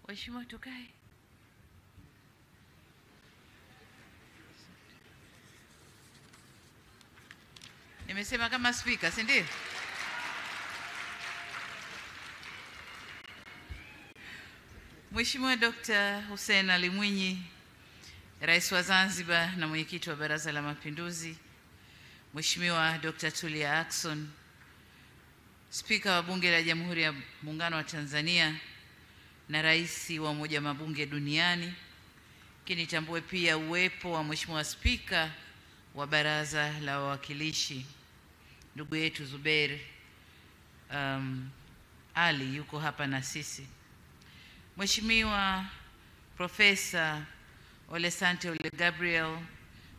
Waheshimiwa, tukae. Nimesema kama speaker, si ndio? Mheshimiwa Dr. Hussein Ali Mwinyi, Rais wa Zanzibar na Mwenyekiti wa Baraza la Mapinduzi, Mheshimiwa Dr. Tulia Ackson, Spika wa Bunge la Jamhuri ya Muungano wa Tanzania na Rais wa Umoja wa Mabunge Duniani, kinitambue pia uwepo wa Mheshimiwa Spika wa Baraza la Wawakilishi, ndugu yetu Zubeir Ali yuko hapa na sisi. Mheshimiwa Profesa Ole Sante Ole Gabriel,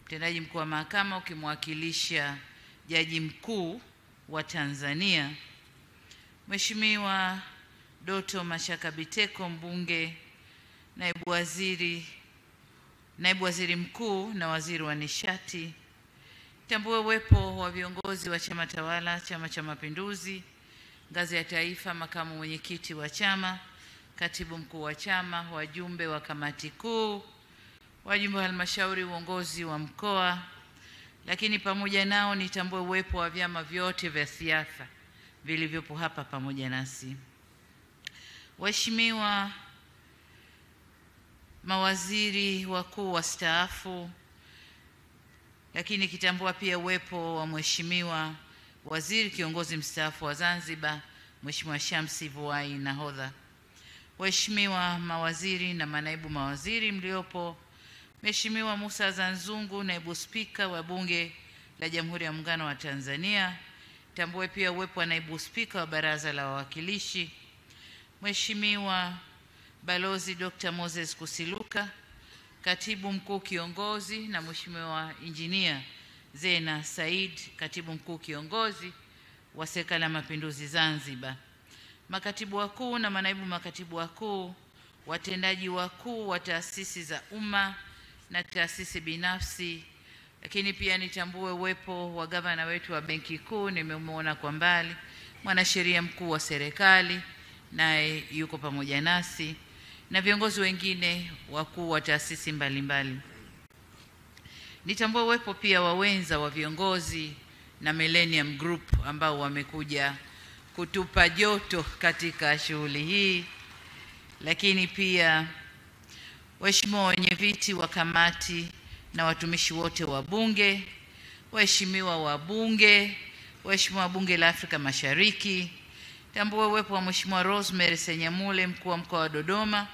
mtendaji mkuu wa mahakama ukimwakilisha Jaji Mkuu wa Tanzania. Mheshimiwa Doto Mashaka Biteko, mbunge, naibu waziri mkuu na waziri wa nishati. Tambue uwepo wa viongozi wa chama tawala, Chama cha Mapinduzi, ngazi ya taifa, makamu mwenyekiti wa chama, katibu mkuu wa chama, wajumbe wa kamati kuu, wajumbe wa halmashauri, uongozi wa mkoa, lakini pamoja nao nitambue uwepo wa vyama vyote vya siasa vilivyopo hapa pamoja nasi. Waheshimiwa mawaziri wakuu wastaafu, lakini kitambua pia uwepo wa Mheshimiwa Waziri Kiongozi mstaafu wa Zanzibar, Mheshimiwa Shamsi Vuai Nahodha. Waheshimiwa mawaziri na manaibu mawaziri mliopo, Mheshimiwa Musa Zanzungu, naibu spika wa Bunge la Jamhuri ya Muungano wa Tanzania. Tambue pia uwepo wa naibu spika wa Baraza la Wawakilishi, Mheshimiwa Balozi Dr. Moses Kusiluka, katibu mkuu kiongozi, na Mheshimiwa Injinia Zena Said, katibu mkuu kiongozi wa Serikali ya Mapinduzi Zanzibar. Makatibu wakuu na manaibu makatibu wakuu, watendaji wakuu wa taasisi za umma na taasisi binafsi, lakini pia nitambue uwepo wa gavana wetu wa Benki Kuu, nimemwona kwa mbali, mwanasheria mkuu wa serikali naye yuko pamoja nasi, na viongozi wengine wakuu wa taasisi mbalimbali. Nitambue uwepo pia wa wenza wa viongozi na Millennium Group ambao wamekuja kutupa joto katika shughuli hii, lakini pia waheshimiwa wenyeviti wa kamati na watumishi wote wa Bunge, waheshimiwa wabunge, waheshimiwa wa Bunge la Afrika Mashariki. Tambua uwepo wa Mheshimiwa Rosemary Senyamule, mkuu wa mkoa wa Dodoma,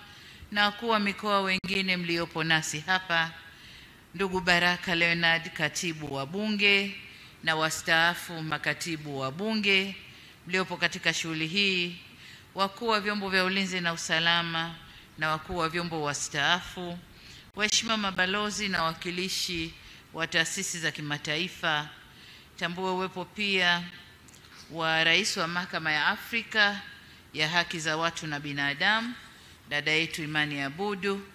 na wakuu wa mikoa wengine mliopo nasi hapa, ndugu Baraka Leonard, katibu wa Bunge, na wastaafu makatibu wa Bunge mliopo katika shughuli hii, wakuu wa vyombo vya ulinzi na usalama na wakuu wa vyombo wastaafu, waheshimiwa mabalozi na wawakilishi wa taasisi za kimataifa. Tambua uwepo pia wa Rais wa Mahakama ya Afrika ya Haki za Watu na Binadamu, dada yetu Imani Abudu,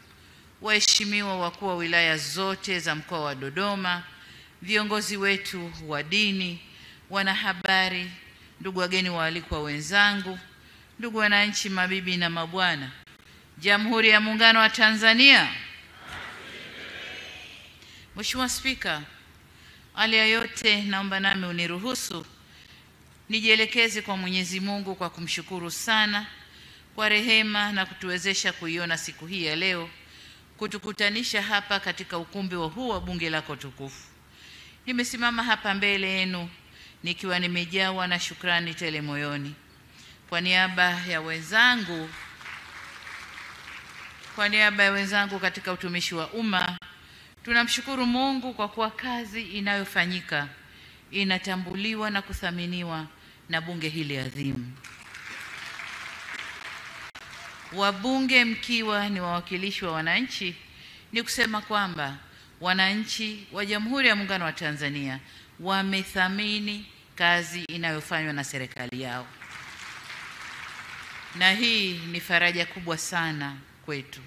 waheshimiwa wakuu wa wilaya zote za mkoa wa Dodoma, viongozi wetu wa dini, wanahabari, ndugu wageni waalikwa wenzangu, ndugu wananchi, mabibi na mabwana, Jamhuri ya Muungano wa Tanzania. Mheshimiwa Spika, awali ya yote naomba nami uniruhusu nijielekeze kwa Mwenyezi Mungu kwa kumshukuru sana kwa rehema na kutuwezesha kuiona siku hii ya leo, kutukutanisha hapa katika ukumbi huu wa bunge lako tukufu. Nimesimama hapa mbele yenu nikiwa nimejawa na shukrani tele moyoni. Kwa niaba ya wenzangu katika utumishi wa umma, tunamshukuru Mungu kwa kuwa kazi inayofanyika inatambuliwa na kuthaminiwa na bunge hili adhimu. Wabunge mkiwa ni wawakilishi wa wananchi, ni kusema kwamba wananchi wa Jamhuri ya Muungano wa Tanzania wamethamini kazi inayofanywa na serikali yao, na hii ni faraja kubwa sana kwetu.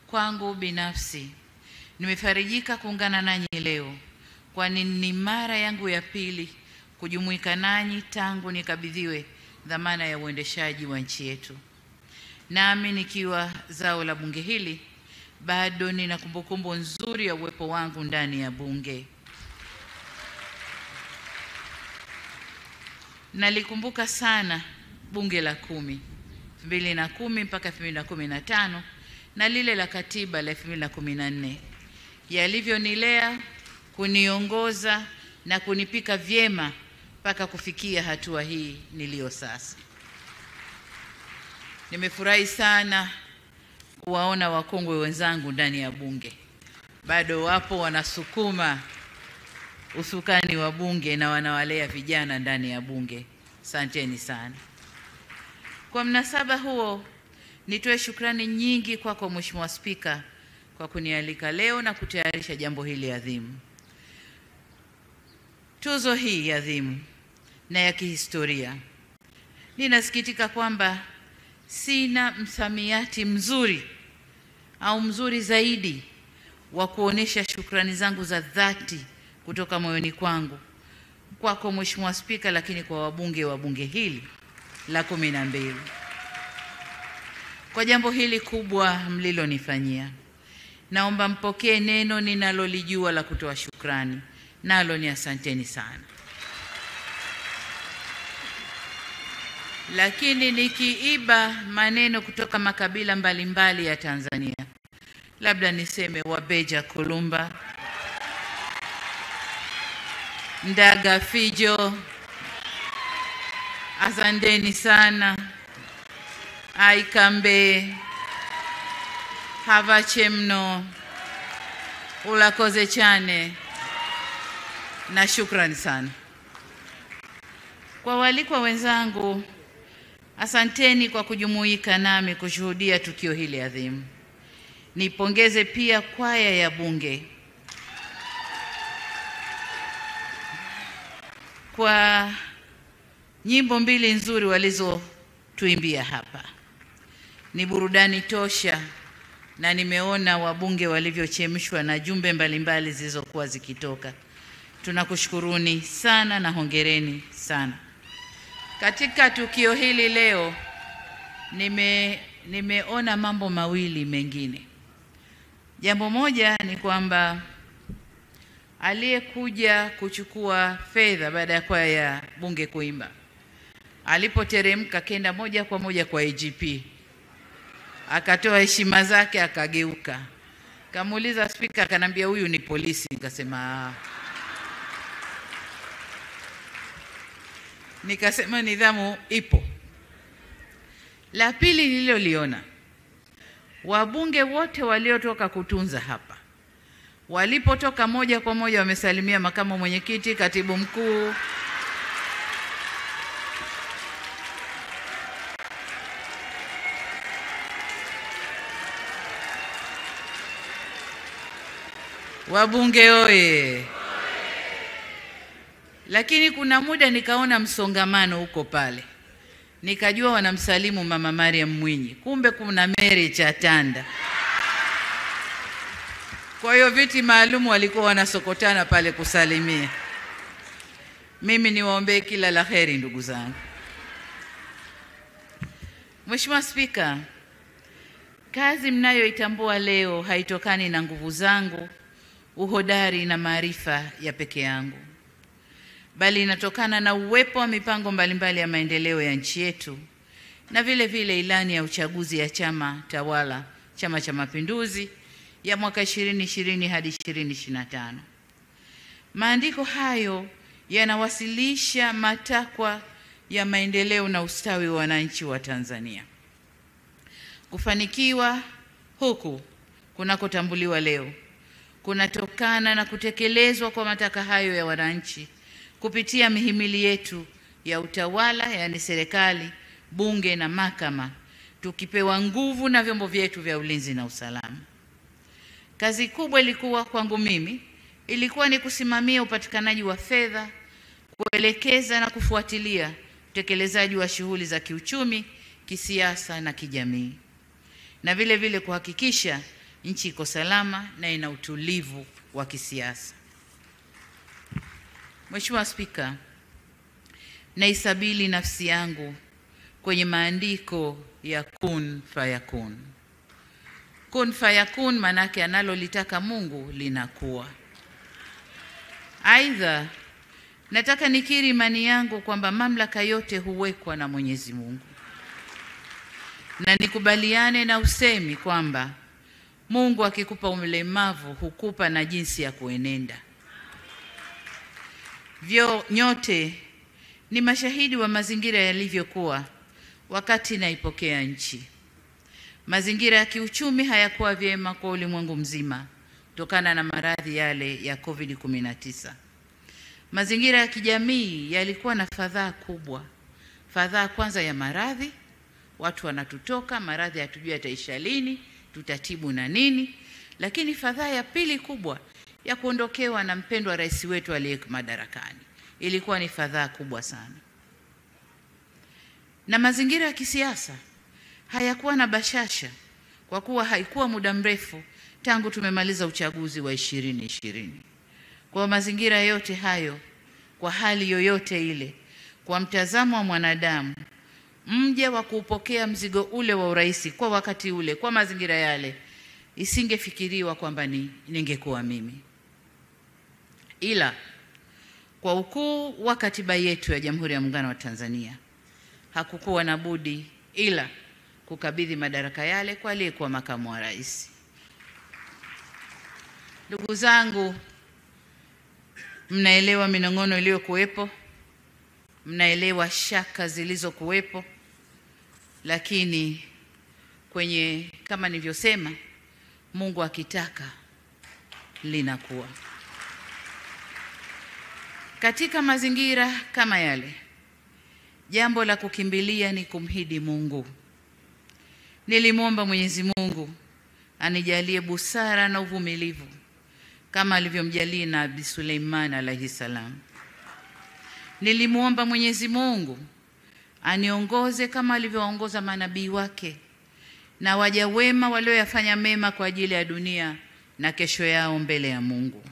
Kwangu binafsi nimefarijika kuungana nanyi leo kwani ni mara yangu ya pili kujumuika nanyi tangu nikabidhiwe dhamana ya uendeshaji wa nchi yetu. Nami nikiwa zao la bunge hili bado nina kumbukumbu nzuri ya uwepo wangu ndani ya bunge. Nalikumbuka sana bunge la 2010 mpaka 2015 na lile la katiba la 2014, yalivyonilea, kuniongoza na kunipika vyema mpaka kufikia hatua hii niliyo sasa. Nimefurahi sana kuwaona wakongwe wenzangu ndani ya bunge. Bado wapo wanasukuma usukani wa bunge na wanawalea vijana ndani ya bunge. Asanteni sana. Kwa mnasaba huo, nitoe shukrani nyingi kwako Mheshimiwa Spika kwa kunialika leo na kutayarisha jambo hili adhimu. Tuzo hii adhimu na ya kihistoria. Ninasikitika kwamba sina msamiati mzuri au mzuri zaidi wa kuonesha shukrani zangu za dhati kutoka moyoni kwangu kwako Mheshimiwa Spika, lakini kwa wabunge wa bunge hili la 12 kwa jambo hili kubwa mlilonifanyia. Naomba mpokee neno ninalolijua la kutoa shukrani, nalo ni asanteni sana. Lakini nikiiba maneno kutoka makabila mbalimbali ya Tanzania, labda niseme Wabeja Kulumba, Ndaga Fijo, asanteni sana, Aikambe, Havachemno, Ulakoze Chane, na shukrani sana. Kwa walikwa wenzangu, asanteni kwa kujumuika nami kushuhudia tukio hili adhimu. Nipongeze pia kwaya ya bunge kwa nyimbo 2 nzuri walizotuimbia hapa. Ni burudani tosha, na nimeona wabunge walivyochemshwa na jumbe mbalimbali zilizokuwa zikitoka. Tunakushukuruni sana na hongereni sana. Katika tukio hili leo nimeona mambo mawili mengine. Jambo moja ni kwamba aliyekuja kuchukua fedha baada ya kwaya ya bunge kuimba, alipoteremka kenda moja kwa moja kwa IGP, akatoa heshima zake, akageuka, kamuuliza spika, akanambia huyu ni polisi. Nikasema nidhamu ipo. La pili nililoliona, wabunge wote waliotoka kutunza hapa walipotoka moja kwa moja wamesalimia makamu mwenyekiti, katibu mkuu, wabunge oye. Lakini kuna muda nikaona msongamano huko pale, nikajua wanamsalimu Mama Mariam Mwinyi, kumbe kuna Mary Chatanda. Kwa hiyo viti maalum walikuwa wanasokotana pale kusalimia. Mimi niwaombee kila la heri ndugu zangu. Mheshimiwa Spika, kazi mnayoitambua leo haitokani na nguvu zangu, uhodari na maarifa ya peke yangu, bali inatokana na uwepo wa mipango mbalimbali ya maendeleo ya nchi yetu na vile vile ilani ya uchaguzi ya chama tawala, Chama cha Mapinduzi, ya mwaka 2020 hadi 2025. Maandiko hayo yanawasilisha matakwa ya maendeleo na ustawi wa wananchi wa Tanzania. Kufanikiwa huku kunakotambuliwa leo kunatokana na kutekelezwa kwa matakwa hayo ya wananchi kupitia mihimili yetu ya utawala, yani serikali, bunge na mahakama, tukipewa nguvu na vyombo vyetu vya ulinzi na usalama. Kazi kubwa ilikuwa kwangu mimi ilikuwa ni kusimamia upatikanaji wa fedha, kuelekeza na kufuatilia utekelezaji wa shughuli za kiuchumi, kisiasa na kijamii, na vile vile kuhakikisha nchi iko salama na ina utulivu wa kisiasa. Mheshimiwa Spika, naisabili nafsi yangu kwenye maandiko ya kun fayakun. Kun fayakun manake analolitaka Mungu linakuwa. Aidha, nataka nikiri imani yangu kwamba mamlaka yote huwekwa na Mwenyezi Mungu, na nikubaliane na usemi kwamba Mungu akikupa ulemavu hukupa na jinsi ya kuenenda. Nyote ni mashahidi wa mazingira yalivyokuwa wakati naipokea nchi. Mazingira ya kiuchumi hayakuwa vyema kwa ulimwengu mzima kutokana na maradhi yale ya COVID-19. Mazingira ya kijamii yalikuwa na fadhaa kubwa. Fadhaa kwanza ya maradhi, watu wanatutoka, maradhi hatujui yataisha lini, tutatibu na nini. Lakini fadhaa ya pili kubwa ya kuondokewa na mpendwa rais wetu aliyeko madarakani. Ilikuwa ni fadhaa kubwa sana. Na mazingira ya kisiasa hayakuwa na bashasha kwa kuwa haikuwa muda mrefu tangu tumemaliza uchaguzi wa 2020. Kwa mazingira yote hayo, kwa hali yoyote ile, kwa mtazamo wa mwanadamu, mja wa kupokea mzigo ule wa urais kwa wakati ule, kwa mazingira yale, isingefikiriwa kwamba ningekuwa mimi. Ila kwa ukuu wa katiba yetu ya Jamhuri ya Muungano wa Tanzania, hakukuwa na budi ila kukabidhi madaraka yale kwa aliyekuwa makamu wa rais. Ndugu zangu, mnaelewa minong'ono iliyokuwepo, mnaelewa shaka zilizokuwepo, lakini kama nilivyosema, Mungu akitaka linakuwa. Katika mazingira kama yale, jambo la kukimbilia ni kumhidi Mungu. Nilimwomba Mwenyezi Mungu anijalie busara na uvumilivu kama alivyomjalia Nabii Suleiman alayhi salam. Nilimwomba Mwenyezi Mungu aniongoze kama alivyoongoza manabii wake na waja wema walioyafanya mema kwa ajili ya dunia na kesho yao mbele ya Mungu.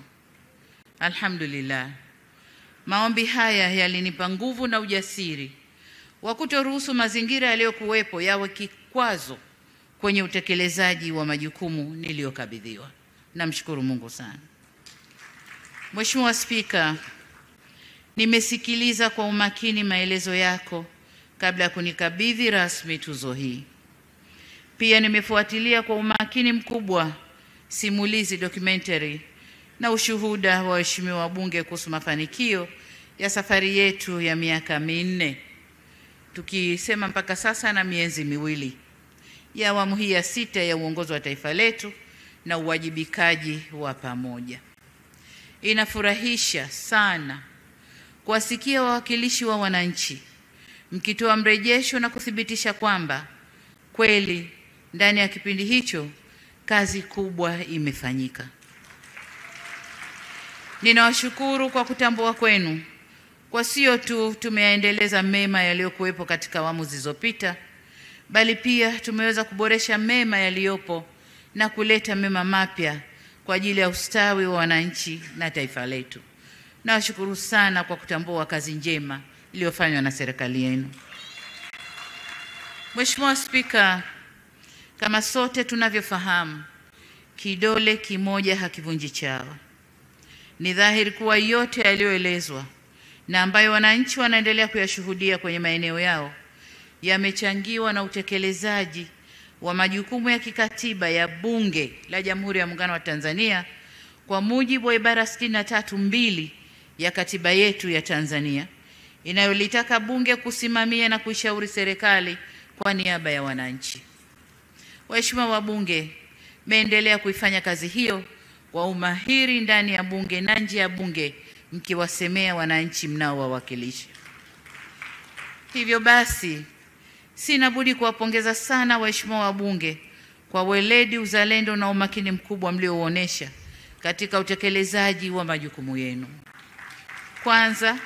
Alhamdulillah, maombi haya yalinipa nguvu na ujasiri wa kutoruhusu mazingira yaliyokuwepo yawe kikwazo kwenye utekelezaji wa majukumu niliyokabidhiwa. Namshukuru Mungu sana. Mheshimiwa Spika, nimesikiliza kwa umakini maelezo yako kabla ya kunikabidhi rasmi tuzo hii. Pia nimefuatilia kwa umakini mkubwa simulizi documentary na ushuhuda wa waheshimiwa wabunge kuhusu mafanikio ya safari yetu ya miaka 4, tukisema mpaka sasa na miezi 2 ya awamu hii ya 6 ya uongozi wa taifa letu na uwajibikaji wa pamoja. Inafurahisha sana kuwasikia wawakilishi wa wananchi mkitoa mrejesho na kuthibitisha kwamba kweli ndani ya kipindi hicho kazi kubwa imefanyika. Ninawashukuru kwa kutambua kwenu kwa sio tu tumeyaendeleza mema yaliyokuwepo katika awamu zilizopita, bali pia tumeweza kuboresha mema yaliyopo na kuleta mema mapya kwa ajili ya ustawi wa wananchi na taifa letu. Nawashukuru sana kwa kutambua kazi njema iliyofanywa na serikali yenu. Mheshimiwa Spika, kama sote tunavyofahamu, kidole kimoja hakivunji chawa. Ni dhahiri kuwa yote yaliyoelezwa na ambayo wananchi wanaendelea kuyashuhudia kwenye maeneo yao yamechangiwa na utekelezaji wa majukumu ya kikatiba ya Bunge la Jamhuri ya Muungano wa Tanzania kwa mujibu wa ibara 63(2) ya katiba yetu ya Tanzania inayolitaka Bunge kusimamia na kuishauri serikali kwa niaba ya wananchi. Waheshimiwa wabunge, mmeendelea kuifanya kazi hiyo kwa umahiri ndani ya Bunge na nje ya Bunge, mkiwasemea wananchi mnaowawakilisha. Hivyo basi, sina budi kuwapongeza sana waheshimiwa wabunge kwa weledi, uzalendo na umakini mkubwa mliouonesha katika utekelezaji wa majukumu yenu. Kwanza,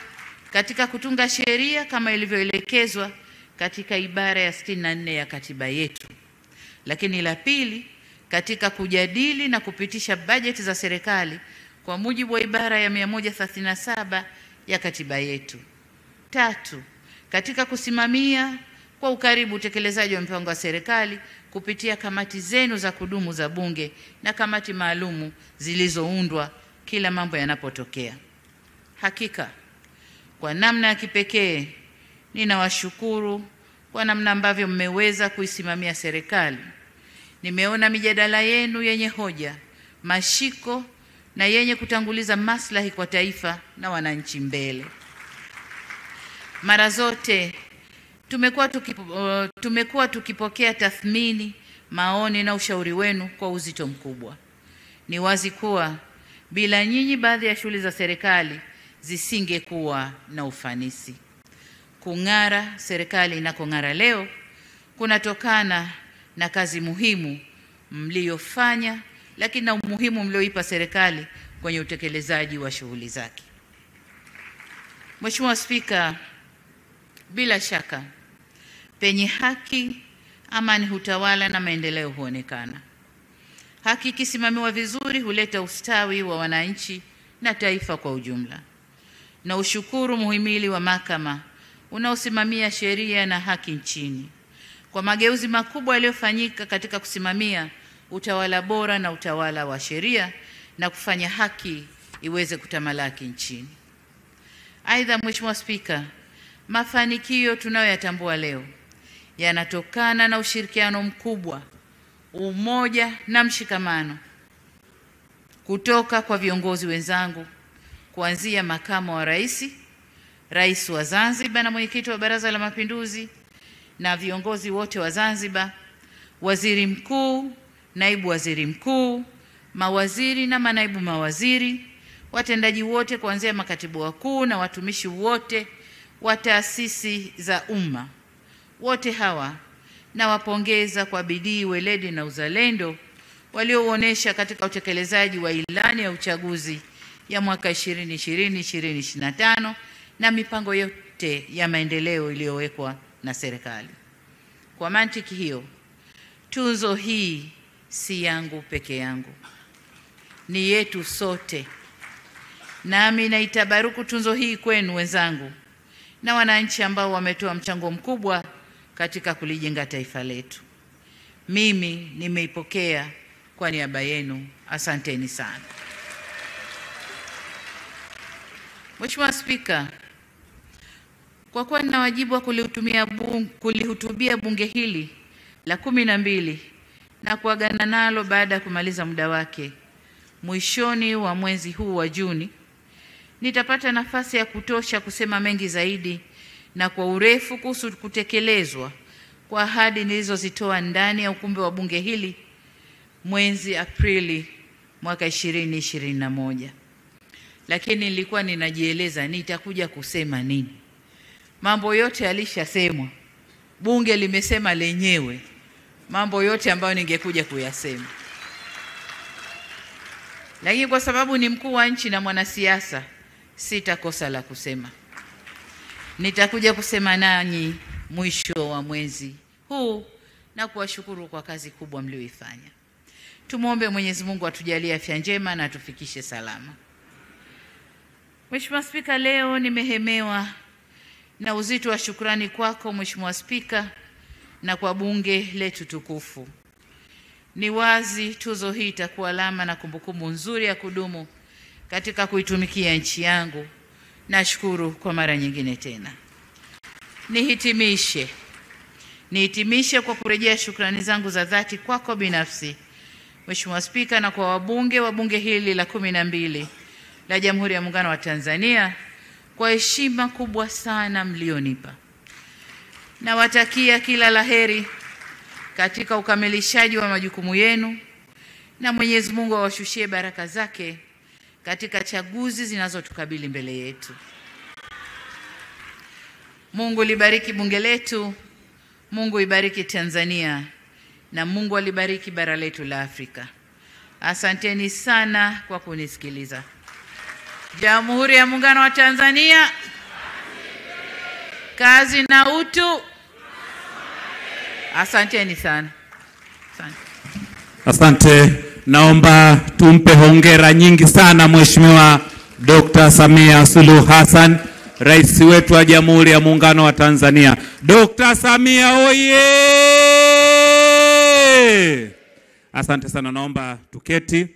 katika kutunga sheria kama ilivyoelekezwa katika ibara ya 64 ya katiba yetu. Lakini la pili, katika kujadili na kupitisha bajeti za serikali kwa mujibu wa ibara ya 137 ya katiba yetu. 3, katika kusimamia kwa ukaribu utekelezaji wa mpango wa serikali kupitia kamati zenu za kudumu za Bunge na kamati maalumu zilizoundwa kila mambo yanapotokea. Hakika kwa namna ya kipekee ninawashukuru kwa namna ambavyo mmeweza kuisimamia serikali. Nimeona mijadala yenu yenye hoja, mashiko na yenye kutanguliza maslahi kwa taifa na wananchi mbele. Mara zote tumekuwa tukipokea tathmini, maoni na ushauri wenu kwa uzito mkubwa. Ni wazi kuwa bila nyinyi baadhi ya shughuli za serikali zisingekuwa na ufanisi. Kung'ara serikali inakong'ara leo kunatokana na kazi muhimu mliyofanya, lakini na umuhimu mlioipa serikali kwenye utekelezaji wa shughuli zake. Mheshimiwa Spika, bila shaka penye haki, amani hutawala na maendeleo huonekana. Haki ikisimamiwa vizuri huleta ustawi wa wananchi na taifa kwa ujumla. Na ushukuru muhimili wa mahakama unaosimamia sheria na haki nchini kwa mageuzi makubwa yaliyofanyika katika kusimamia utawala bora na utawala wa sheria na kufanya haki iweze kutamalaki nchini. Aidha, Mheshimiwa Spika, mafanikio tunayoyatambua leo yanatokana na ushirikiano mkubwa, umoja na mshikamano kutoka kwa viongozi wenzangu, kuanzia makamu wa rais, rais wa Zanzibar na mwenyekiti wa Baraza la Mapinduzi na viongozi wote wa Zanzibar, waziri mkuu, naibu waziri mkuu, mawaziri na manaibu mawaziri, watendaji wote kuanzia makatibu wakuu na watumishi wote wa taasisi za umma. Wote hawa nawapongeza kwa bidii, weledi na uzalendo waliouonesha katika utekelezaji wa ilani ya uchaguzi ya mwaka 2020-2025 na mipango yote ya maendeleo iliyowekwa na serikali. Kwa mantiki hiyo, tuzo hii si yangu peke yangu, ni yetu sote. Nami naitabaruku tuzo hii kwenu wenzangu na wananchi ambao wametoa mchango mkubwa katika kulijenga taifa letu. Mimi nimeipokea kwa niaba yenu. Asanteni sana. Mheshimiwa Spika, kwa kuwa nina wajibu wa kulihutubia bunge hili la 12 na kuagana nalo baada ya kumaliza muda wake mwishoni wa mwezi huu wa Juni, nitapata nafasi ya kutosha kusema mengi zaidi na kwa urefu kuhusu kutekelezwa kwa ahadi nilizozitoa ndani ya ukumbi wa bunge hili mwezi Aprili mwaka 2021. Lakini nilikuwa ninajieleza nitakuja kusema nini. Mambo yote yalishasemwa. Bunge limesema lenyewe mambo yote ambayo ningekuja kuyasema. Lakini kwa sababu ni mkuu wa nchi na mwanasiasa, sitakosa la kusema. Nitakuja kusema nanyi mwisho wa mwezi huu na kuwashukuru kwa kazi kubwa mlioifanya. Tumuombe Mwenyezi Mungu atujalie afya njema na atufikishe salama. Mheshimiwa Spika, leo nimehemewa na uzito wa shukrani kwako Mheshimiwa Spika na kwa bunge letu tukufu. Ni wazi tuzo hii itakuwa alama na kumbukumbu nzuri ya kudumu katika kuitumikia nchi yangu. Nashukuru kwa mara nyingine tena. Nihitimishe kwa kurejea shukrani zangu za dhati kwako binafsi Mheshimiwa Spika na kwa wabunge wa bunge hili la 12 la Jamhuri ya Muungano wa Tanzania kwa heshima kubwa sana mlionipa. Nawatakia kila laheri katika ukamilishaji wa majukumu yenu na Mwenyezi Mungu awashushie baraka zake katika chaguzi zinazotukabili mbele yetu. Mungu libariki bunge letu, Mungu ibariki Tanzania na Mungu alibariki bara letu la Afrika. Asanteni sana kwa kunisikiliza. Jamhuri ya Muungano wa Tanzania, kazi na utu. Asanteni sana. Asante. Naomba tumpe hongera nyingi sana Mheshimiwa Dr. Samia Suluhu Hassan, Rais wetu wa Jamhuri ya Muungano wa Tanzania. Dr. Samia oye! Asante sana, naomba tuketi.